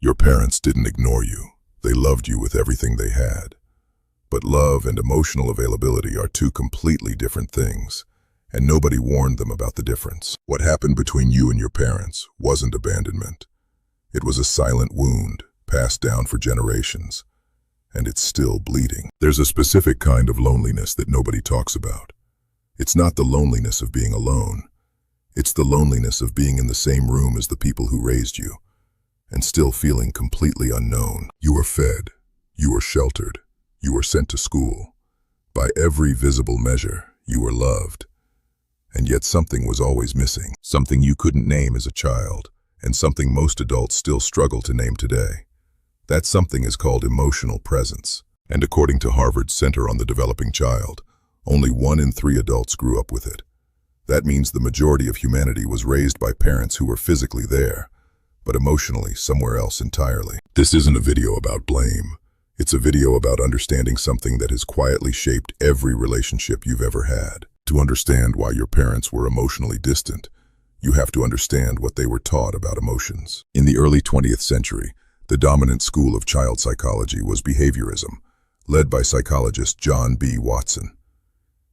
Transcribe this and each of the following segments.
Your parents didn't ignore you. They loved you with everything they had. But love and emotional availability are two completely different things, and nobody warned them about the difference. What happened between you and your parents wasn't abandonment. It was a silent wound, passed down for generations, and it's still bleeding. There's a specific kind of loneliness that nobody talks about. It's not the loneliness of being alone. It's the loneliness of being in the same room as the people who raised you, and still feeling completely unknown. You were fed, you were sheltered, you were sent to school. By every visible measure, you were loved. And yet something was always missing, something you couldn't name as a child, and something most adults still struggle to name today. That something is called emotional presence. And according to Harvard's Center on the Developing Child, only 1 in 3 adults grew up with it. That means the majority of humanity was raised by parents who were physically there, but emotionally somewhere else entirely. This isn't a video about blame. It's a video about understanding something that has quietly shaped every relationship you've ever had. To understand why your parents were emotionally distant, you have to understand what they were taught about emotions. In the early 20th century, the dominant school of child psychology was behaviorism, led by psychologist John B. Watson.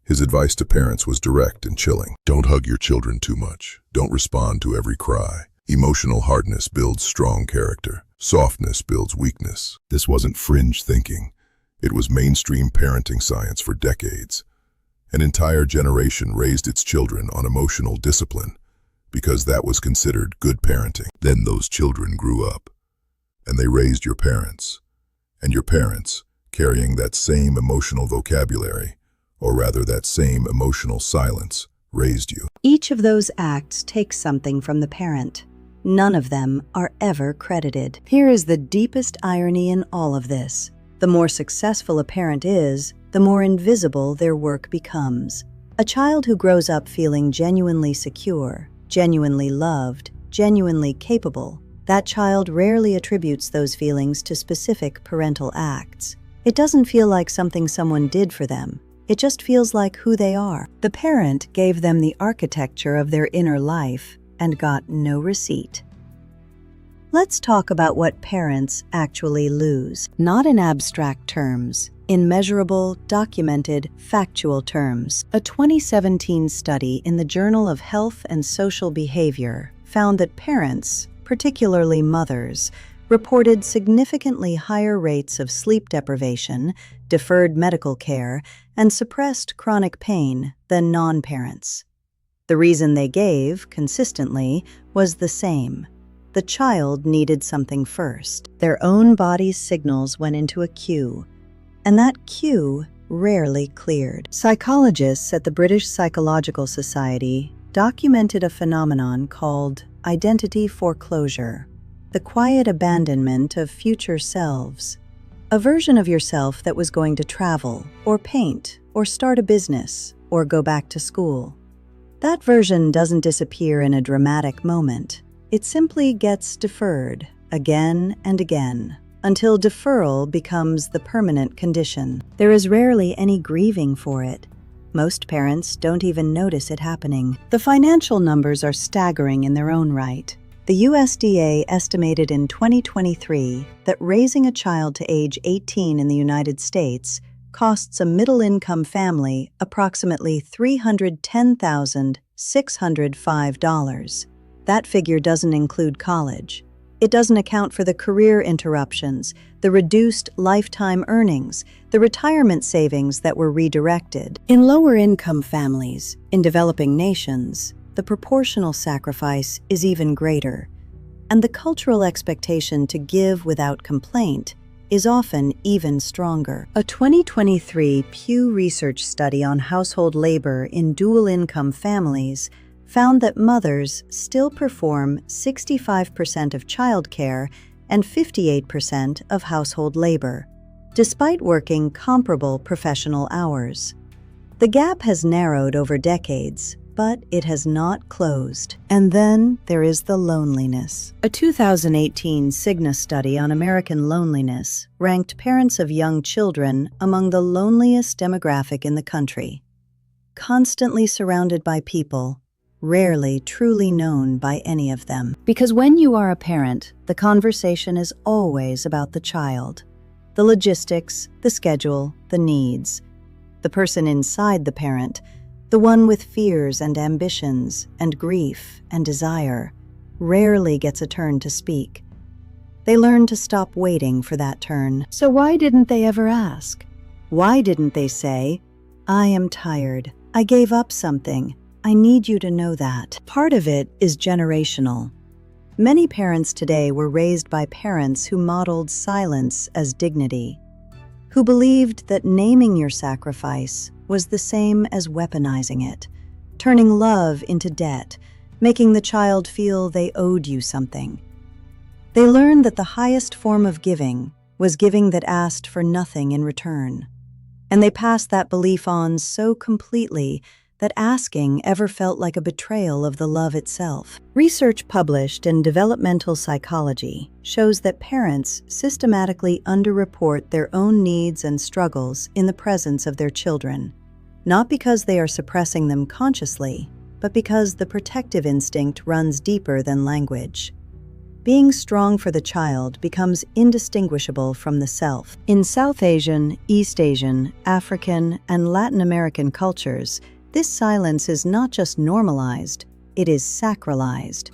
His advice to parents was direct and chilling. Don't hug your children too much. Don't respond to every cry. Emotional hardness builds strong character. Softness builds weakness. This wasn't fringe thinking. It was mainstream parenting science for decades. An entire generation raised its children on emotional discipline because that was considered good parenting. Then those children grew up, and they raised your parents. And your parents, carrying that same emotional vocabulary, or rather that same emotional silence, raised you. Each of those acts takes something from the parent. None of them are ever credited. Here is the deepest irony in all of this. The more successful a parent is, the more invisible their work becomes. A child who grows up feeling genuinely secure, genuinely loved, genuinely capable, that child rarely attributes those feelings to specific parental acts. It doesn't feel like something someone did for them. It just feels like who they are. The parent gave them the architecture of their inner life and got no receipt. Let's talk about what parents actually lose, not in abstract terms, in measurable, documented, factual terms. A 2017 study in the Journal of Health and Social Behavior found that parents, particularly mothers, reported significantly higher rates of sleep deprivation, deferred medical care, and suppressed chronic pain than non-parents. The reason they gave, consistently, was the same. The child needed something first. Their own body's signals went into a queue, and that queue rarely cleared. Psychologists at the British Psychological Society documented a phenomenon called identity foreclosure, the quiet abandonment of future selves. A version of yourself that was going to travel, or paint, or start a business, or go back to school. That version doesn't disappear in a dramatic moment. It simply gets deferred again and again, until deferral becomes the permanent condition. There is rarely any grieving for it. Most parents don't even notice it happening. The financial numbers are staggering in their own right. The USDA estimated in 2023 that raising a child to age 18 in the United States costs a middle-income family approximately $310,605. That figure doesn't include college. It doesn't account for the career interruptions, the reduced lifetime earnings, the retirement savings that were redirected. In lower-income families, in developing nations, the proportional sacrifice is even greater, and the cultural expectation to give without complaint is often even stronger. A 2023 Pew Research study on household labor in dual-income families found that mothers still perform 65% of childcare and 58% of household labor, despite working comparable professional hours. The gap has narrowed over decades, but it has not closed. And then there is the loneliness. A 2018 Cigna study on American loneliness ranked parents of young children among the loneliest demographic in the country. Constantly surrounded by people, rarely truly known by any of them. Because when you are a parent, the conversation is always about the child. The logistics, the schedule, the needs. The person inside the parent, the one with fears and ambitions and grief and desire, rarely gets a turn to speak. They learn to stop waiting for that turn. So why didn't they ever ask? Why didn't they say, "I am tired. I gave up something. I need you to know that"? Part of it is generational. Many parents today were raised by parents who modeled silence as dignity, who believed that naming your sacrifice was the same as weaponizing it, turning love into debt, making the child feel they owed you something. They learned that the highest form of giving was giving that asked for nothing in return. And they passed that belief on so completely that asking ever felt like a betrayal of the love itself. Research published in Developmental Psychology shows that parents systematically underreport their own needs and struggles in the presence of their children, not because they are suppressing them consciously, but because the protective instinct runs deeper than language. Being strong for the child becomes indistinguishable from the self. In South Asian, East Asian, African, and Latin American cultures, this silence is not just normalized, it is sacralized.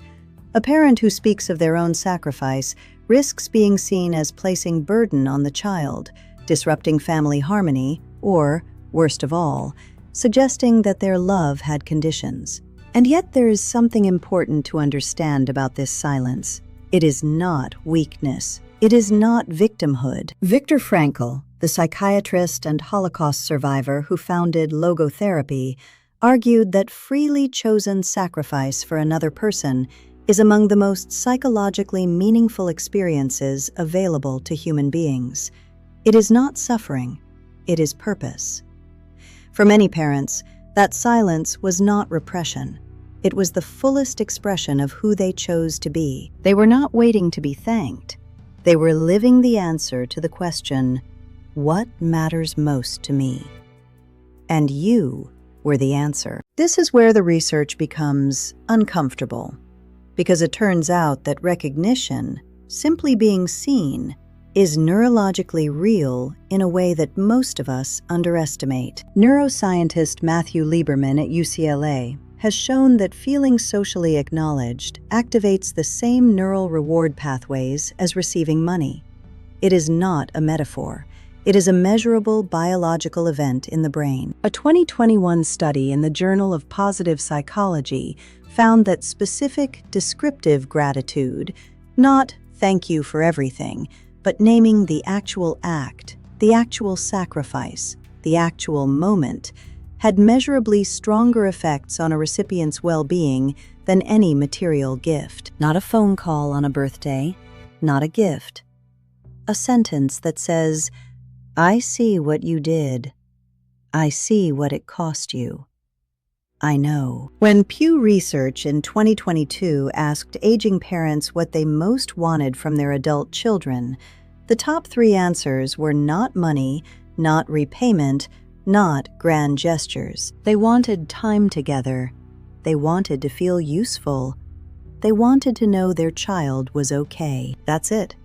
A parent who speaks of their own sacrifice risks being seen as placing burden on the child, disrupting family harmony, or, worst of all, suggesting that their love had conditions. And yet there is something important to understand about this silence. It is not weakness. It is not victimhood. Viktor Frankl, the psychiatrist and Holocaust survivor who founded logotherapy, argued that freely chosen sacrifice for another person is among the most psychologically meaningful experiences available to human beings. It is not suffering. It is purpose. For many parents, that silence was not repression. It was the fullest expression of who they chose to be. They were not waiting to be thanked. They were living the answer to the question, "What matters most to me?" And you were the answer. This is where the research becomes uncomfortable, because it turns out that recognition, simply being seen, is neurologically real in a way that most of us underestimate. Neuroscientist Matthew Lieberman at UCLA has shown that feeling socially acknowledged activates the same neural reward pathways as receiving money. It is not a metaphor. It is a measurable biological event in the brain. A 2021 study in the Journal of Positive Psychology found that specific descriptive gratitude, not "thank you for everything," but naming the actual act, the actual sacrifice, the actual moment, had measurably stronger effects on a recipient's well-being than any material gift. Not a phone call on a birthday, not a gift. A sentence that says, "I see what you did. I see what it cost you. I know." When Pew Research in 2022 asked aging parents what they most wanted from their adult children, the top 3 answers were not money, not repayment, not grand gestures. They wanted time together. They wanted to feel useful. They wanted to know their child was okay. That's it.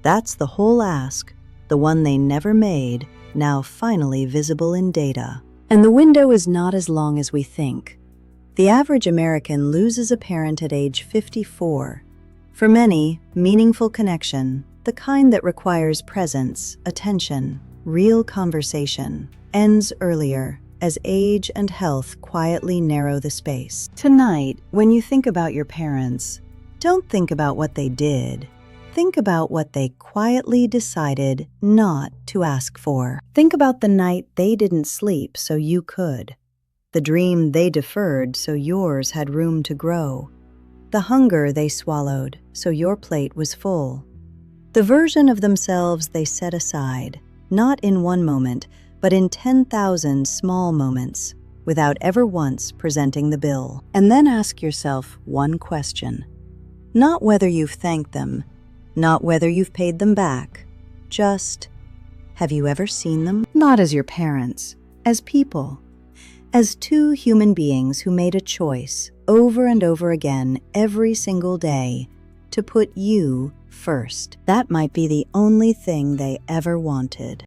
That's the whole ask, the one they never made, now finally visible in data. And the window is not as long as we think. The average American loses a parent at age 54. For many, meaningful connection, the kind that requires presence, attention, real conversation, ends earlier as age and health quietly narrow the space. Tonight, when you think about your parents, don't think about what they did. Think about what they quietly decided not to ask for. Think about the night they didn't sleep so you could. The dream they deferred so yours had room to grow. The hunger they swallowed so your plate was full. The version of themselves they set aside, not in one moment, but in 10,000 small moments, without ever once presenting the bill. And then ask yourself one question. Not whether you've thanked them, not whether you've paid them back, just, have you ever seen them? Not as your parents, as people, as 2 human beings who made a choice, over and over again every single day to put you first. That might be the only thing they ever wanted.